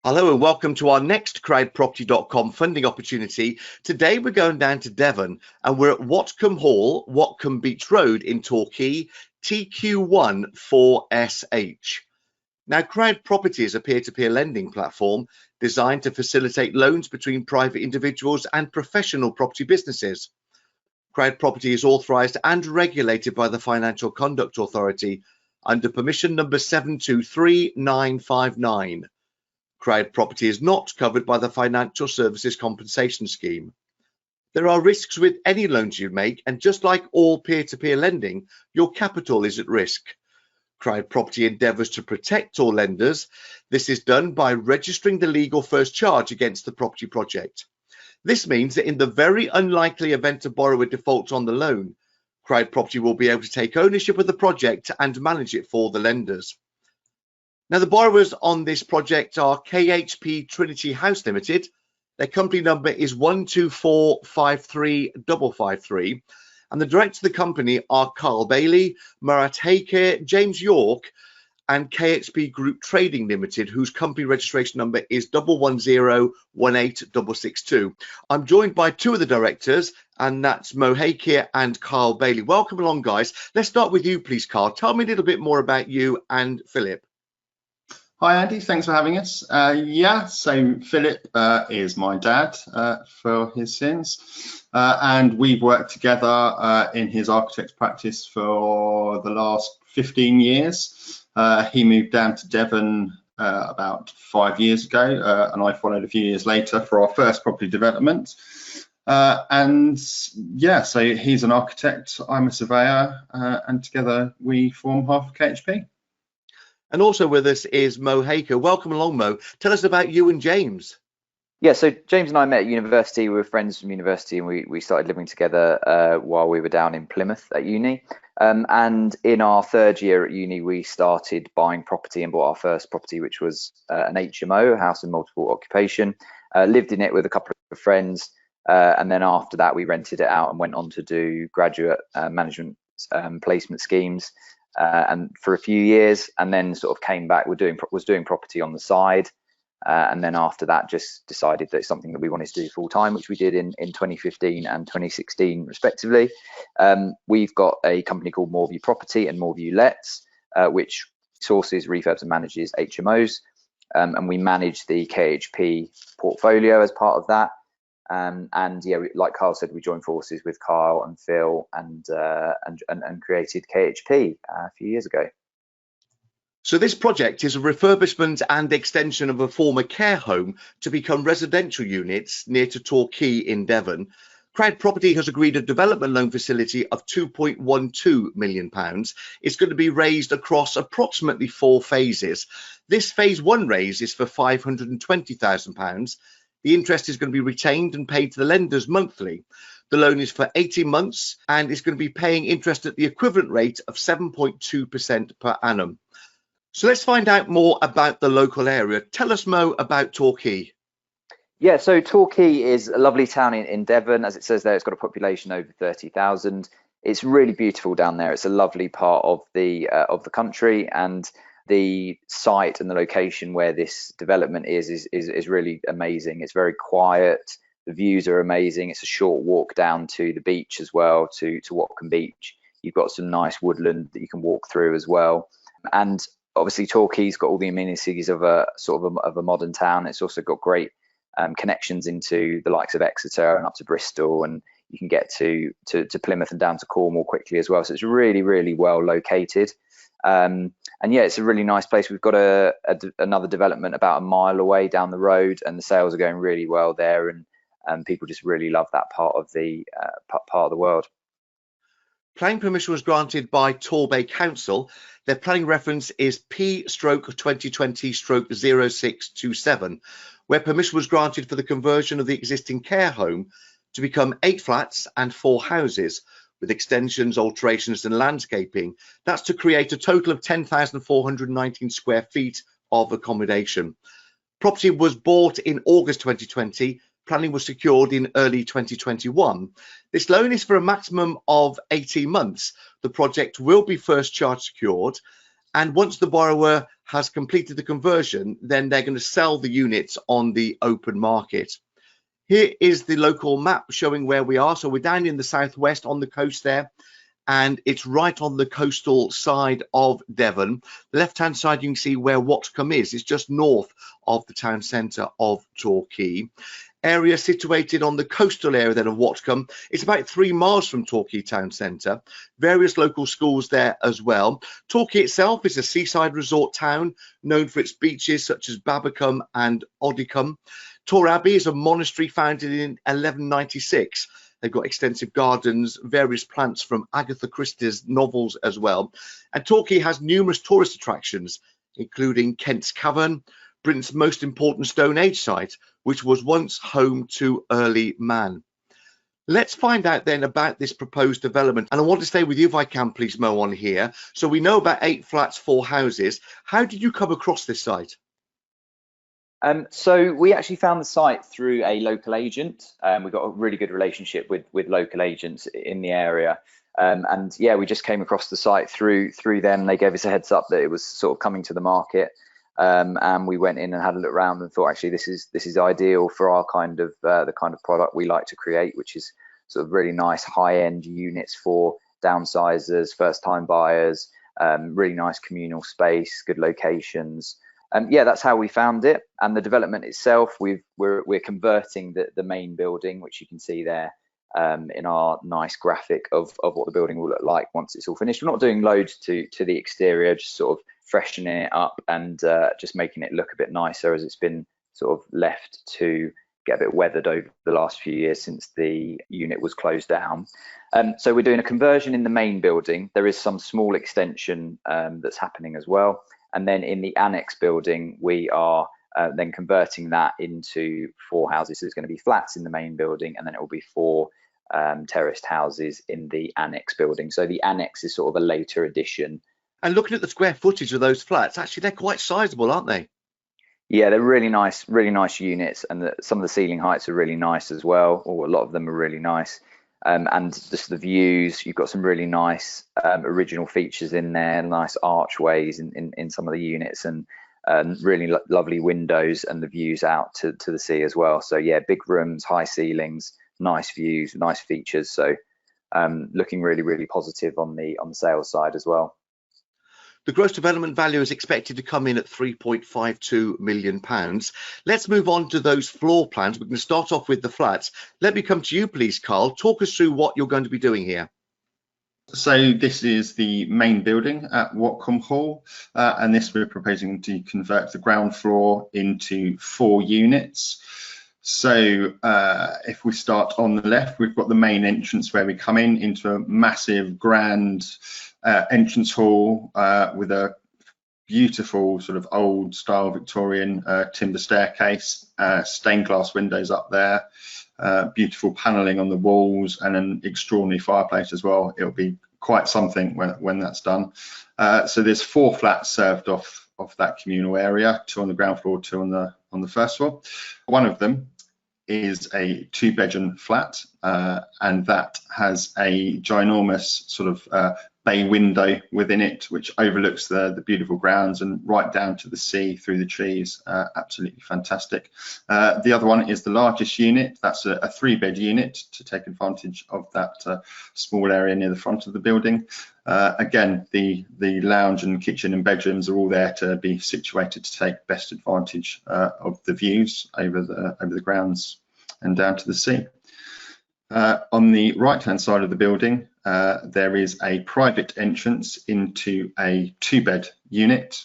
Hello and welcome to our next CrowdProperty.com funding opportunity. Today we're going down to Devon and we're at Watcombe Hall, Watcombe Beach Road in Torquay, TQ1 4SH. Now, CrowdProperty is a peer-to-peer lending platform designed to facilitate loans between private individuals and professional property businesses. CrowdProperty is authorised and regulated by the Financial Conduct Authority under permission number 723959. CrowdProperty is not covered by the Financial Services Compensation Scheme. There are risks with any loans you make, and just like all peer-to-peer lending, your capital is at risk. CrowdProperty endeavours to protect all lenders. This is done by registering the legal first charge against the property project. This means that in the very unlikely event a borrower defaults on the loan, CrowdProperty will be able to take ownership of the project and manage it for the lenders. Now, the borrowers on this project are KHP Trinity House Limited. Their company number is 1245353, and the directors of the company are Carl Bailey, Murat Heike, James York, and KHP Group Trading Limited, whose company registration number is 110186662. I'm joined by two of the directors, and that's Mo Heike and Carl Bailey. Welcome along, guys. Let's start with you, please, Carl. Tell me a little bit more about you and Philip. Hi Andy, thanks for having us. So Philip is my dad for his sins, and we've worked together in his architect's practice for the last 15 years. He moved down to Devon about 5 years ago, and I followed a few years later for our first property development. So he's an architect, I'm a surveyor, and together we form half of KHP. And also with us is Mo Heike. Welcome along, Mo. Tell us about you and James. Yeah, so James and I met at university. We were friends from university, and we started living together while we were down in Plymouth at uni. And in our third year at uni, we started buying property and bought our first property, which was an HMO, house and multiple occupation. Lived in it with a couple of friends. And then after that, we rented it out and went on to do graduate management placement schemes. And for a few years, and then sort of came back. Was doing property on the side, and then after that, just decided that it's something that we wanted to do full time, which we did in 2015 and 2016, respectively. We've got a company called Moreview Property and Moreview Lets, which sources, refurbs, and manages HMOs, and we manage the KHP portfolio as part of that. And yeah, like Carl said, we joined forces with Carl and Phil and created KHP a few years ago. So this project is a refurbishment and extension of a former care home to become residential units near to Torquay in Devon. CrowdProperty has agreed a development loan facility of £2.12 million. It's going to be raised across approximately 4 phases. This phase 1 raise is for £520,000. The interest is going to be retained and paid to the lenders monthly. The loan is for 18 months and is going to be paying interest at the equivalent rate of 7.2% per annum. So let's find out more about the local area. Tell us, Mo, about Torquay. Yeah, so Torquay is a lovely town in Devon. As it says there, it's got a population over 30,000. It's really beautiful down there. It's a lovely part of the country, and the site and the location where this development is really amazing. It's very quiet. The views are amazing. It's a short walk down to the beach as well, to Watcombe Beach. You've got some nice woodland that you can walk through as well. And obviously Torquay's got all the amenities of a modern town. It's also got great connections into the likes of Exeter and up to Bristol, and you can get to Plymouth and down to Cornwall quickly as well. So it's really, really well located. And yeah, it's a really nice place. We've got another development about a mile away down the road, and the sales are going really well there, and people just really love that part of the world. Planning permission was granted by Torquay Council. Their planning reference is P/2020/0627, where permission was granted for the conversion of the existing care home to become 8 flats and 4 houses, with extensions, alterations and landscaping. That's to create a total of 10,419 square feet of accommodation. Property was bought in August 2020. Planning was secured in early 2021. This loan is for a maximum of 18 months. The project will be first charge secured, and once the borrower has completed the conversion, then they're going to sell the units on the open market. Here is the local map showing where we are. So we're down in the southwest on the coast there, and it's right on the coastal side of Devon. The left-hand side, you can see where Watcombe is. It's just north of the town centre of Torquay. Area situated on the coastal area then of Watcombe. It's about 3 miles from Torquay town centre. Various local schools there as well. Torquay itself is a seaside resort town known for its beaches such as Babbacombe and Oddicombe. Torquay Abbey is a monastery founded in 1196. They've got extensive gardens, various plants from Agatha Christie's novels as well. And Torquay has numerous tourist attractions, including Kent's Cavern, Britain's most important Stone Age site, which was once home to early man. Let's find out then about this proposed development. And I want to stay with you, if I can, please, Mo, on here. So we know about 8 flats, 4 houses. How did you come across this site? So we actually found the site through a local agent. We've got a really good relationship with local agents in the area. And yeah, we just came across the site through them. They gave us a heads up that it was sort of coming to the market. And we went in and had a look around and thought, actually, this is ideal for our kind of the kind of product we like to create, which is sort of really nice high-end units for downsizers, first-time buyers, really nice communal space, good locations. Yeah, that's how we found it. And the development itself, we're converting the main building, which you can see there in our nice graphic of what the building will look like once it's all finished. We're not doing loads to the exterior, just sort of freshening it up and just making it look a bit nicer, as it's been sort of left to get a bit weathered over the last few years since the unit was closed down. So we're doing a conversion in the main building. There is some small extension that's happening as well. And then in the annex building, we are then converting that into 4 houses. So there's going to be flats in the main building, and then it will be 4 terraced houses in the annex building. So the annex is sort of a later addition. And looking at the square footage of those flats, actually, they're quite sizable, aren't they? Yeah, they're really nice units, and some of the ceiling heights are really nice as well, or a lot of them are really nice. And just the views, you've got some really nice original features in there, nice archways in some of the units, and really lovely windows and the views out to the sea as well. So yeah, big rooms, high ceilings, nice views, nice features. So looking really positive on the sales side as well. The gross development value is expected to come in at £3.52 million. Let's move on to those floor plans. We're going to start off with the flats. Let me come to you, please, Carl. Talk us through what you're going to be doing here. So this is the main building at Watcombe Hall, and this we're proposing to convert the ground floor into 4 units. So if we start on the left, we've got the main entrance where we come into a massive, grand entrance hall with a beautiful sort of old style Victorian timber staircase, stained glass windows up there, beautiful paneling on the walls, and an extraordinary fireplace as well. It'll be quite something when that's done. So there's 4 flats served off that communal area, 2 on the ground floor, 2 on the first floor. One of them is a 2-bedroom flat, and that has a ginormous sort of bay window within it, which overlooks the beautiful grounds and right down to the sea through the trees. Absolutely fantastic. The other one is the largest unit. That's a 3-bed unit to take advantage of that small area near the front of the building. Again, the lounge and kitchen and bedrooms are all there to be situated to take best advantage of the views over the grounds and down to the sea. On the right-hand side of the building, there is a private entrance into a 2-bed unit.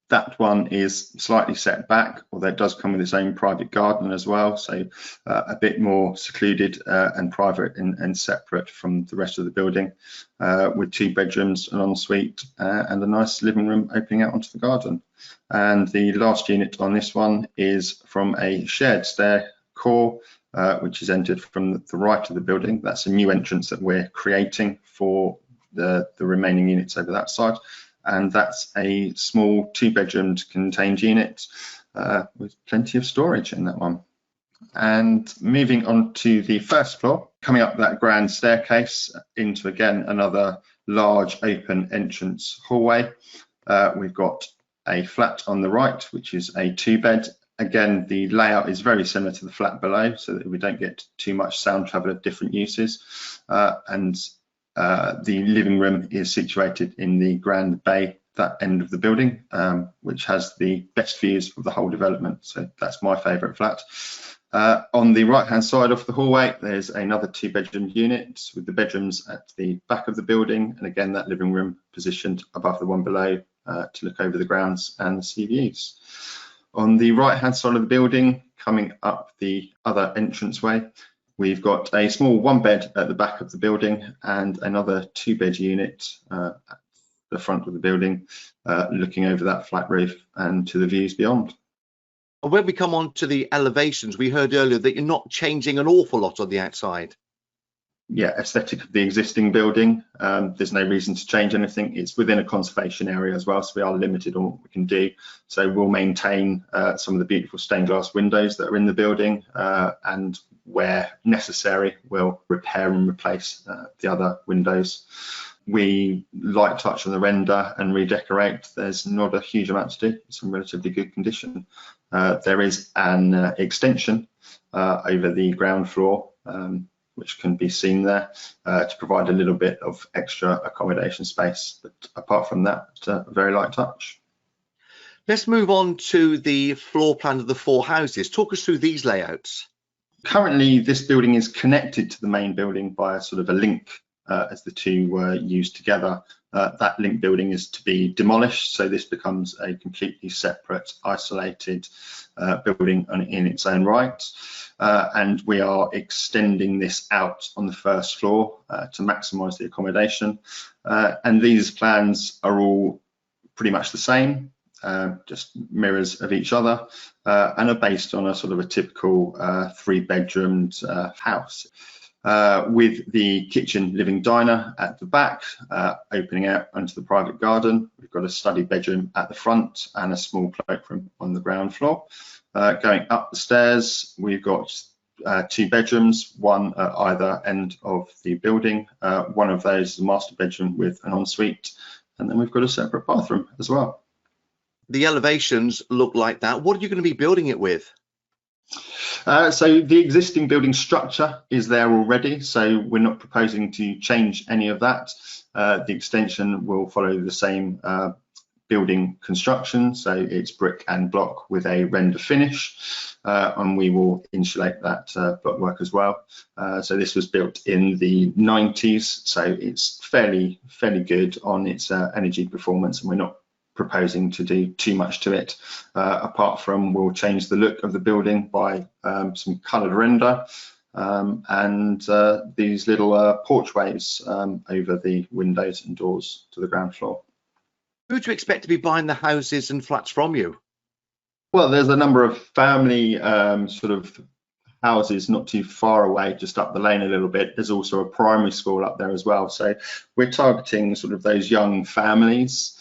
That one is slightly set back, although it does come with its own private garden as well, so a bit more secluded and private and separate from the rest of the building, with 2 bedrooms, an ensuite, and a nice living room opening out onto the garden. And the last unit on this one is from a shared stair core, which is entered from the right of the building. That's a new entrance that we're creating for the remaining units over that side. And that's a small 2-bedroomed contained unit with plenty of storage in that one. And moving on to the first floor, coming up that grand staircase into, again, another large open entrance hallway. We've got a flat on the right, which is a 2-bed. Again, the layout is very similar to the flat below, so that we don't get too much sound travel of different uses. The living room is situated in the grand bay, that end of the building, which has the best views of the whole development. So that's my favourite flat. On the right hand side of the hallway, there's another 2-bedroom unit with the bedrooms at the back of the building, and again that living room positioned above the one below to look over the grounds and the sea views. On the right hand side of the building, coming up the other entranceway, we've got a small 1-bed at the back of the building and another 2-bed unit at the front of the building, looking over that flat roof and to the views beyond. When we come on to the elevations, we heard earlier that you're not changing an awful lot on the outside. Yeah, aesthetic of the existing building. There's no reason to change anything. It's within a conservation area as well, so we are limited on what we can do. So we'll maintain some of the beautiful stained glass windows that are in the building, and where necessary, we'll repair and replace the other windows. We light touch on the render and redecorate. There's not a huge amount to do. It's in relatively good condition. There is an extension over the ground floor, which can be seen there to provide a little bit of extra accommodation space. But apart from that, very light touch. Let's move on to the floor plan of the 4 houses. Talk us through these layouts. Currently, this building is connected to the main building by a sort of a link as the two were used together. That link building is to be demolished, so this becomes a completely separate, isolated building in its own right. And we are extending this out on the first floor to maximise the accommodation. And these plans are all pretty much the same, just mirrors of each other, and are based on a sort of a typical 3-bedroomed house. With the kitchen living diner at the back, opening out onto the private garden. We've got a study bedroom at the front and a small cloakroom on the ground floor. Going up the stairs, we've got 2 bedrooms, one at either end of the building. One of those is a master bedroom with an ensuite, and then we've got a separate bathroom as well. The elevations look like that. What are you going to be building it with? So the existing building structure is there already, so we're not proposing to change any of that. The extension will follow the same building construction, so it's brick and block with a render finish, and we will insulate that blockwork as well. So this was built in the 90s, so it's fairly good on its energy performance, and we're not proposing to do too much to it, apart from we'll change the look of the building by some coloured render and these little porchways over the windows and doors to the ground floor. Who do you expect to be buying the houses and flats from you? Well, there's a number of family sort of houses not too far away, just up the lane a little bit. There's also a primary school up there as well, so we're targeting sort of those young families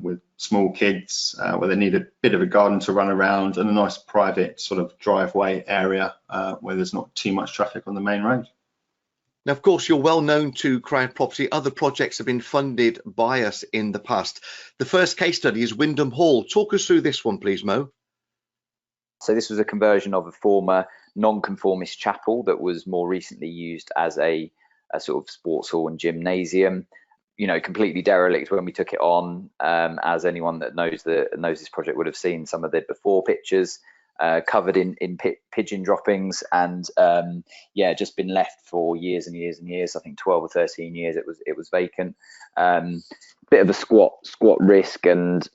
with small kids where they need a bit of a garden to run around and a nice private sort of driveway area where there's not too much traffic on the main road. Now, of course, you're well known to CrowdProperty. Other projects have been funded by us in the past. The first case study is Wyndham Hall. Talk us through this one, please, Mo. So this was a conversion of a former non-conformist chapel that was more recently used as a sort of sports hall and gymnasium. You know, completely derelict when we took it on, as anyone that knows this project would have seen some of the before pictures, covered in pigeon droppings, and yeah, just been left for years and years and years. I think 12 or 13 years it was vacant. Bit of a squat risk, and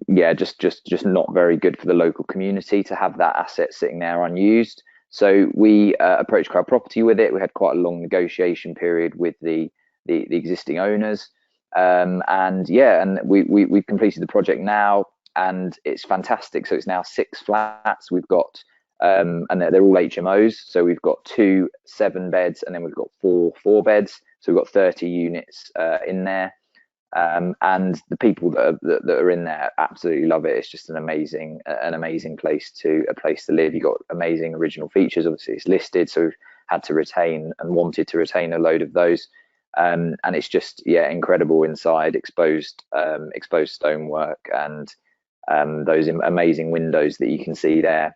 yeah, just not very good for the local community to have that asset sitting there unused. So we approached CrowdProperty with it. We had quite a long negotiation period with the existing owners, and yeah, and we've completed the project now, and it's fantastic. So it's now 6 flats. We've got and they're all HMOs, so we've got 2 7-beds, and then we've got 4 4-beds, so we've got 30 units in there, and the people that are in there absolutely love it. It's just an amazing place to live. You've got amazing original features. Obviously it's listed, so we've had to retain and wanted to retain a load of those. and it's just incredible inside, exposed stonework and those amazing windows that you can see there.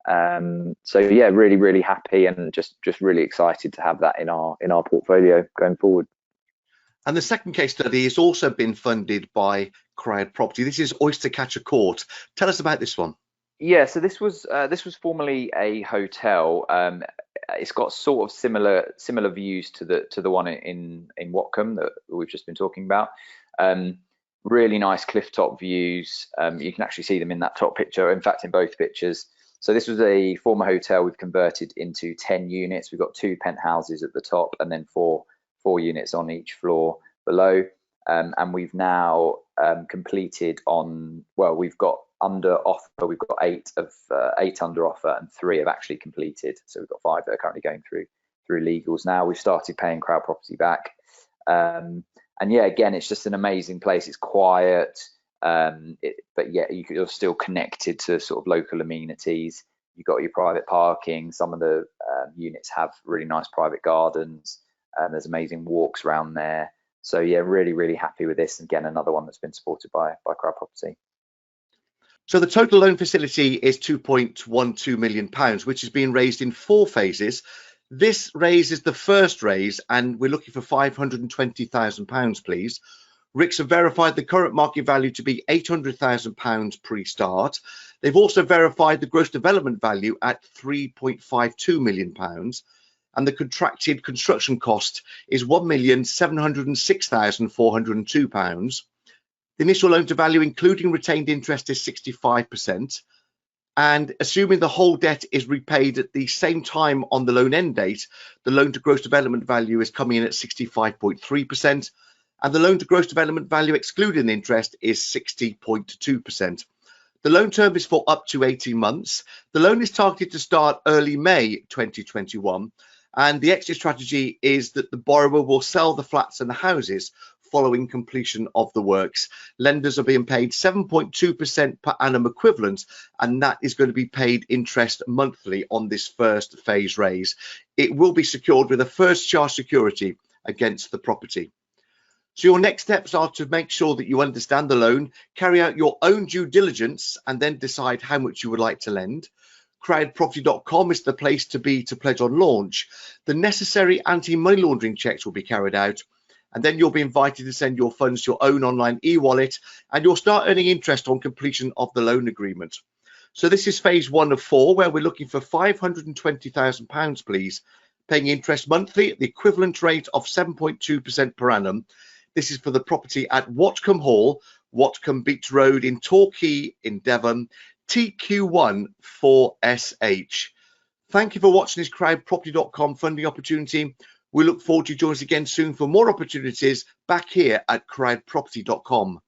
So yeah, really happy and just really excited to have that in our portfolio going forward. And the second case study has also been funded by CrowdProperty. This is Oystercatcher Court. Tell us about this one. Yeah, so this was formerly a hotel. It's got sort of similar views to the one in Watcombe that we've just been talking about. Really nice clifftop views. You can actually see them in that top picture. In fact, in both pictures. So this was a former hotel we've converted into 10 units. We've got 2 penthouses at the top and then four units on each floor below. And we've now completed on, well, we've got under offer, we've got 8 under offer and 3 have actually completed. So we've got 5 that are currently going through legals now. We've started paying CrowdProperty back. And yeah, again, it's just an amazing place. It's quiet, but yeah, you're still connected to sort of local amenities. You've got your private parking. Some of the units have really nice private gardens. There's amazing walks around there. So yeah, really happy with this. Again, another one that's been supported by CrowdProperty. So the total loan facility is £2.12 million, which is being raised in 4 phases. This raise is the first raise, and we're looking for £520,000, please. RICS have verified the current market value to be £800,000 pre-start. They've also verified the gross development value at £3.52 million, and the contracted construction cost is £1,706,402. The initial loan to value, including retained interest, is 65%. And assuming the whole debt is repaid at the same time on the loan end date, the loan to gross development value is coming in at 65.3%. And the loan to gross development value, excluding interest, is 60.2%. The loan term is for up to 18 months. The loan is targeted to start early May 2021. And the exit strategy is that the borrower will sell the flats and the houses following completion of the works. Lenders are being paid 7.2% per annum equivalent, and that is going to be paid interest monthly on this first phase raise. It will be secured with a first charge security against the property. So your next steps are to make sure that you understand the loan, carry out your own due diligence, and then decide how much you would like to lend. CrowdProperty.com is the place to be to pledge on launch. The necessary anti-money laundering checks will be carried out, and then you'll be invited to send your funds to your own online e-wallet, and you'll start earning interest on completion of the loan agreement. So this is phase 1 of 4, where we're looking for £520,000, please, paying interest monthly at the equivalent rate of 7.2% per annum. This is for the property at Watcombe Hall, Watcombe Beach Road in Torquay in Devon, TQ1 4SH. Thank you for watching this CrowdProperty.com funding opportunity. We look forward to joining us again soon for more opportunities back here at CrowdProperty.com.